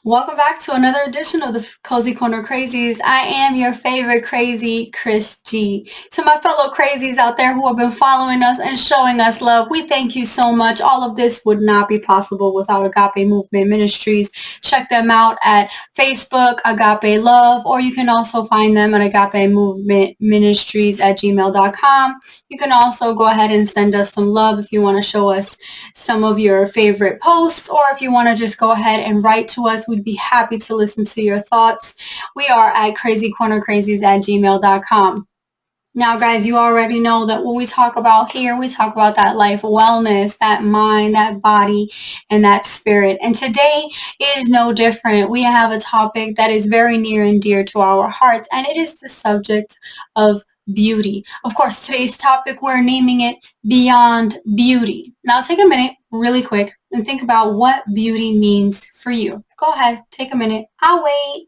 Welcome back to another edition of the Cozy Corner Crazies. I am your favorite crazy, Chris G. To my fellow crazies out there who have been following us and showing us love, we thank you so much. All of this would not be possible without Agape Movement Ministries. Check them out at Facebook, Agape Love, or you can also find them at Agape Movement Ministries at gmail.com. You can also go ahead and send us some love if you want to show us some of your favorite posts, or if you want to just go ahead and write to us. We'd be happy to listen to your thoughts. We are at kozycornerkrazies at gmail.com. Now, guys, you already know that when we talk about here, we talk about that life wellness, that mind, that body, and that spirit. And today is no different. We have a topic that is very near and dear to our hearts, and it is the subject of beauty. Of course, today's topic, we're naming it Beyond Beauty. Now, take a minute really quick and think about what beauty means for you. Go ahead, take a minute. I'll wait.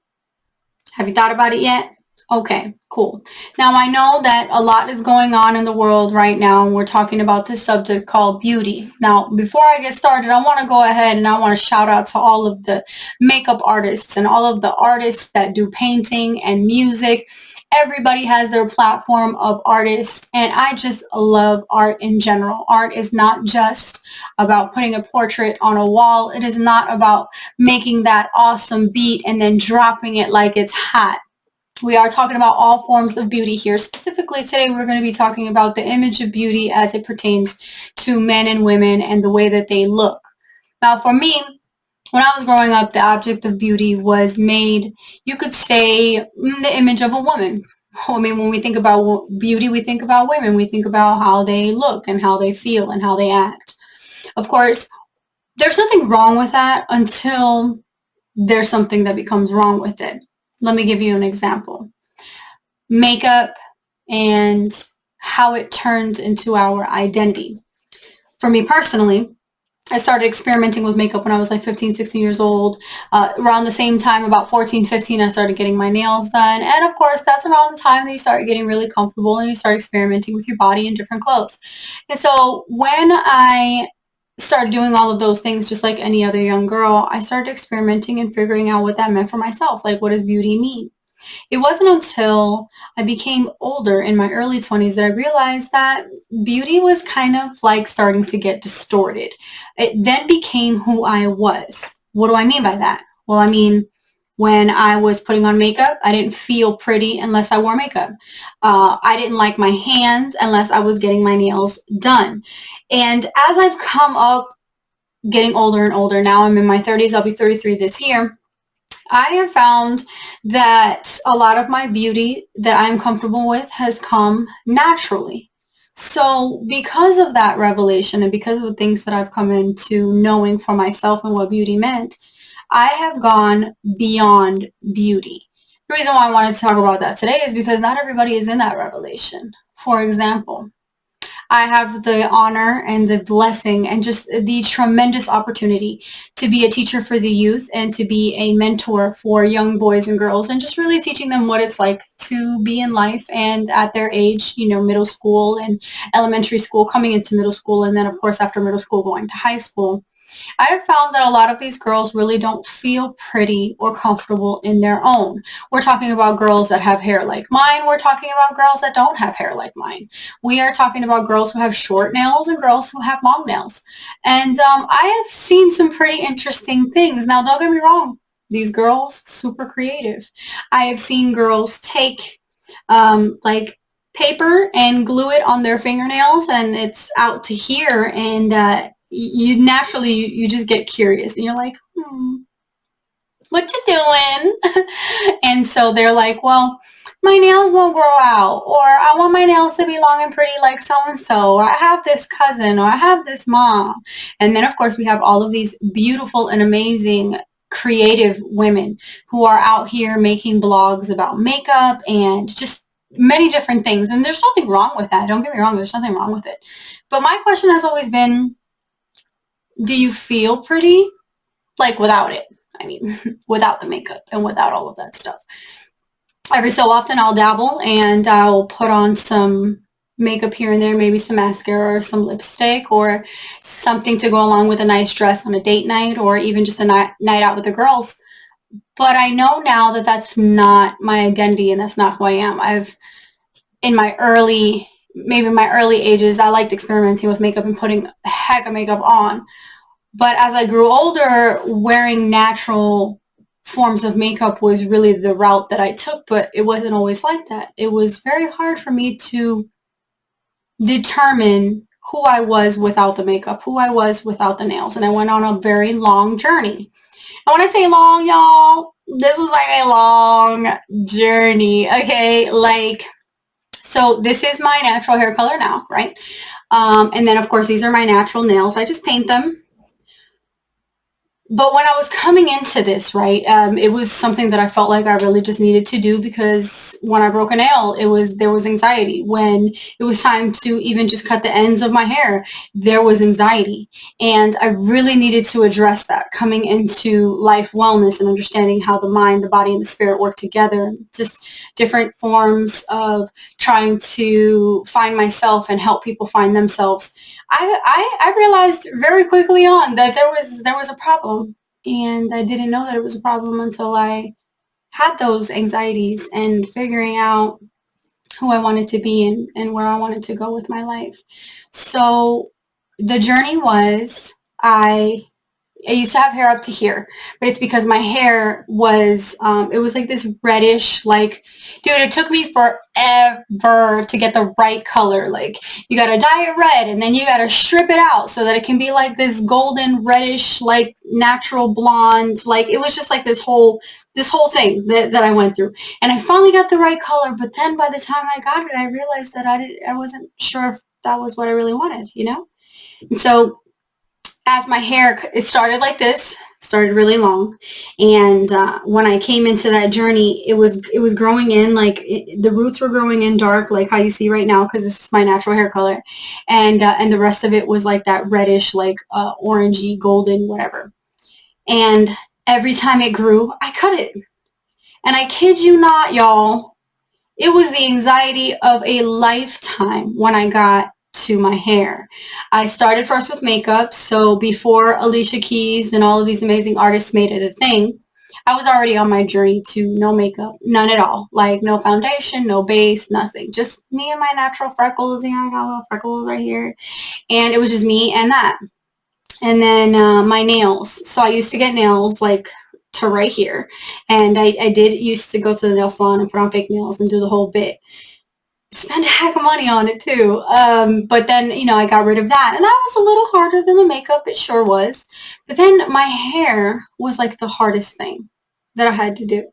Have you thought about it yet? Okay, cool. Now, I know that a lot is going on in the world right now, and we're talking about this subject called beauty. Now, before I get started, I want to go ahead and I want to shout out to all of the makeup artists and all of the artists that do painting and music. Everybody has their platform of artists, and I just love art in general. Art is not just about putting a portrait on a wall. It is not about making that awesome beat and then dropping it like it's hot. We are talking about all forms of beauty here. Specifically today, we're going to be talking about the image of beauty as it pertains to men and women and the way that they look. Now, for me, when I was growing up, the object of beauty was made, you could say, the image of a woman. I mean, when we think about beauty, we think about women. We think about how they look and how they feel and how they act. Of course, there's nothing wrong with that until there's something that becomes wrong with it. Let me give you an example. Makeup and how it turns into our identity. For me personally, I started experimenting with makeup when I was like 15, 16 years old. Around the same time, about 14, 15, I started getting my nails done. And of course, that's around the time that you start getting really comfortable and you start experimenting with your body in different clothes. And so when I started doing all of those things, just like any other young girl, I started experimenting and figuring out what that meant for myself. Like, what does beauty mean? It wasn't until I became older in my early 20s that I realized that beauty was kind of like starting to get distorted. It then became who I was. What do I mean by that? Well, I mean, when I was putting on makeup, I didn't feel pretty unless I wore makeup. I didn't like my hands unless I was getting my nails done. And as I've come up, getting older and older, now I'm in my 30s, I'll be 33 this year, I have found that a lot of my beauty that I'm comfortable with has come naturally. So because of that revelation and because of the things that I've come into knowing for myself and what beauty meant, I have gone beyond beauty. The reason why I wanted to talk about that today is because not everybody is in that revelation. For example, I have the honor and the blessing and just the tremendous opportunity to be a teacher for the youth and to be a mentor for young boys and girls and just really teaching them what it's like to be in life and at their age, middle school and elementary school, coming into middle school, and then of course after middle school going to high school. I have found that a lot of these girls really don't feel pretty or comfortable in their own. We're talking about girls that have hair like mine. We're talking about girls that don't have hair like mine. We are talking about girls who have short nails and girls who have long nails. And I have seen some pretty interesting things. Now, don't get me wrong. These girls, super creative. I have seen girls take like paper and glue it on their fingernails and it's out to here, and you naturally you just get curious and you're like, what you doing? And so they're like, well, my nails won't grow out, or I want my nails to be long and pretty like so and so, or I have this cousin, or I have this mom. And then of course we have all of these beautiful and amazing creative women who are out here making blogs about makeup and just many different things. And there's nothing wrong with that. Don't get me wrong, there's nothing wrong with it. But my question has always been, do you feel pretty? Like without it. I mean, without the makeup and without all of that stuff. Every so often I'll dabble and I'll put on some makeup here and there, maybe some mascara or some lipstick or something to go along with a nice dress on a date night or even just a night out with the girls. But I know now that that's not my identity and that's not who I am. In my maybe my early ages, I liked experimenting with makeup and putting a heck of makeup on. But as I grew older, wearing natural forms of makeup was really the route that I took, but it wasn't always like that. It was very hard for me to determine who I was without the makeup, who I was without the nails. And I went on a very long journey. And when I say long, y'all, this was like a long journey, okay? Like, so this is my natural hair color now, right? And then, of course, these are my natural nails. I just paint them. But when I was coming into this, right, it was something that I felt like I really just needed to do, because when I broke a nail, there was anxiety. When it was time to even just cut the ends of my hair, there was anxiety. And I really needed to address that coming into life wellness and understanding how the mind, the body, and the spirit work together. Just different forms of trying to find myself and help people find themselves. I realized very quickly on that there was a problem, and I didn't know that it was a problem until I had those anxieties and figuring out who I wanted to be and where I wanted to go with my life. So the journey was I used to have hair up to here, but it's because my hair was, it was like this reddish, like, dude, it took me forever to get the right color. Like, you gotta dye it red, and then you gotta strip it out so that it can be like this golden reddish, like, natural blonde. Like, it was just like this whole thing that I went through. And I finally got the right color, but then by the time I got it, I realized that I wasn't sure if that was what I really wanted, you know? And so as my hair, it started like this, started really long, and when I came into that journey, it was growing in, like, the roots were growing in dark, like how you see right now, because this is my natural hair color, and the rest of it was like that reddish, like, orangey, golden, whatever. And every time it grew, I cut it, and I kid you not, y'all, it was the anxiety of a lifetime when I got to my hair. I started first with makeup, so before Alicia Keys and all of these amazing artists made it a thing, I was already on my journey to no makeup, none at all. Like, no foundation, no base, nothing. Just me and my natural freckles. Yeah, I got little freckles right here. And it was just me and that. And then my nails. So I used to get nails, like, to right here. And I did used to go to the nail salon and put on fake nails and do the whole bit. Spend a heck of money on it too. But then, I got rid of that. And that was a little harder than the makeup. It sure was. But then my hair was like the hardest thing that I had to do.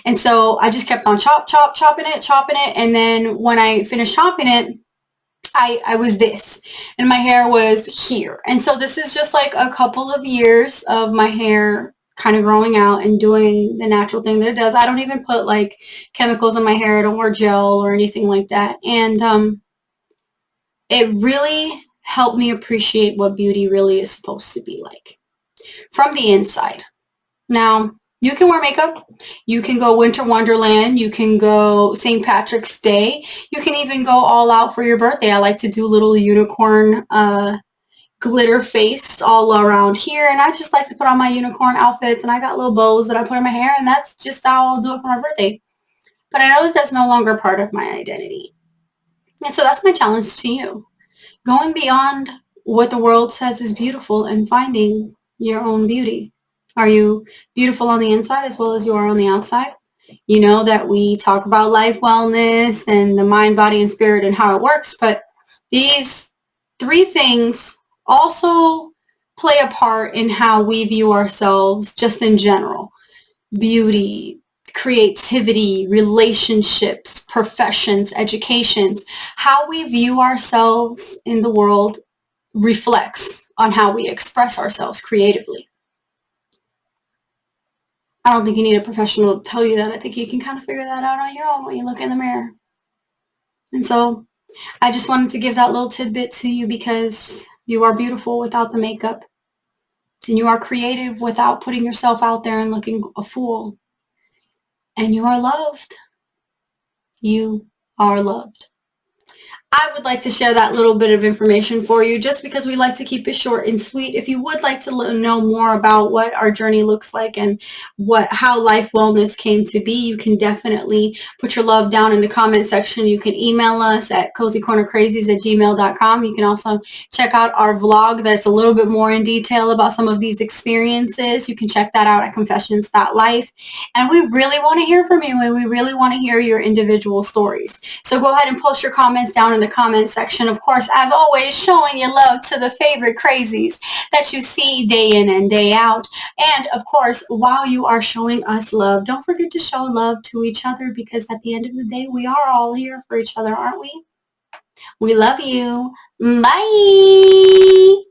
And so I just kept on chopping it. And then when I finished chopping it, I was this, and my hair was here. And so this is just like a couple of years of my hair kind of growing out and doing the natural thing that it does. I don't even put like chemicals in my hair. I don't wear gel or anything like that. And it really helped me appreciate what beauty really is supposed to be like from the inside. Now, you can wear makeup. You can go Winter Wonderland. You can go St. Patrick's Day. You can even go all out for your birthday. I like to do little unicorn glitter face all around here. And I just like to put on my unicorn outfits. And I got little bows that I put in my hair. And that's just how I'll do it for my birthday. But I know that that's no longer part of my identity. And so that's my challenge to you. Going beyond what the world says is beautiful and finding your own beauty. Are you beautiful on the inside as well as you are on the outside? You know that we talk about life wellness and the mind, body, and spirit and how it works, but these three things also play a part in how we view ourselves just in general. Beauty, creativity, relationships, professions, educations. How we view ourselves in the world reflects on how we express ourselves creatively. I don't think you need a professional to tell you that. I think you can kind of figure that out on your own when you look in the mirror. And so I just wanted to give that little tidbit to you, because you are beautiful without the makeup. And you are creative without putting yourself out there and looking a fool. And you are loved. You are loved. I would like to share that little bit of information for you just because we like to keep it short and sweet. If you would like to know more about what our journey looks like and how life wellness came to be, you can definitely put your love down in the comment section. You can email us at kozycornerkrazies@gmail.com. You can also check out our vlog that's a little bit more in detail about some of these experiences. You can check that out at confessions.life. And we really want to hear from you, and we really want to hear your individual stories. So go ahead and post your comments down in the comment section. Of course, as always, showing your love to the favorite crazies that you see day in and day out. And of course, while you are showing us love, don't forget to show love to each other, because at the end of the day, we are all here for each other, aren't we? We love you. Bye.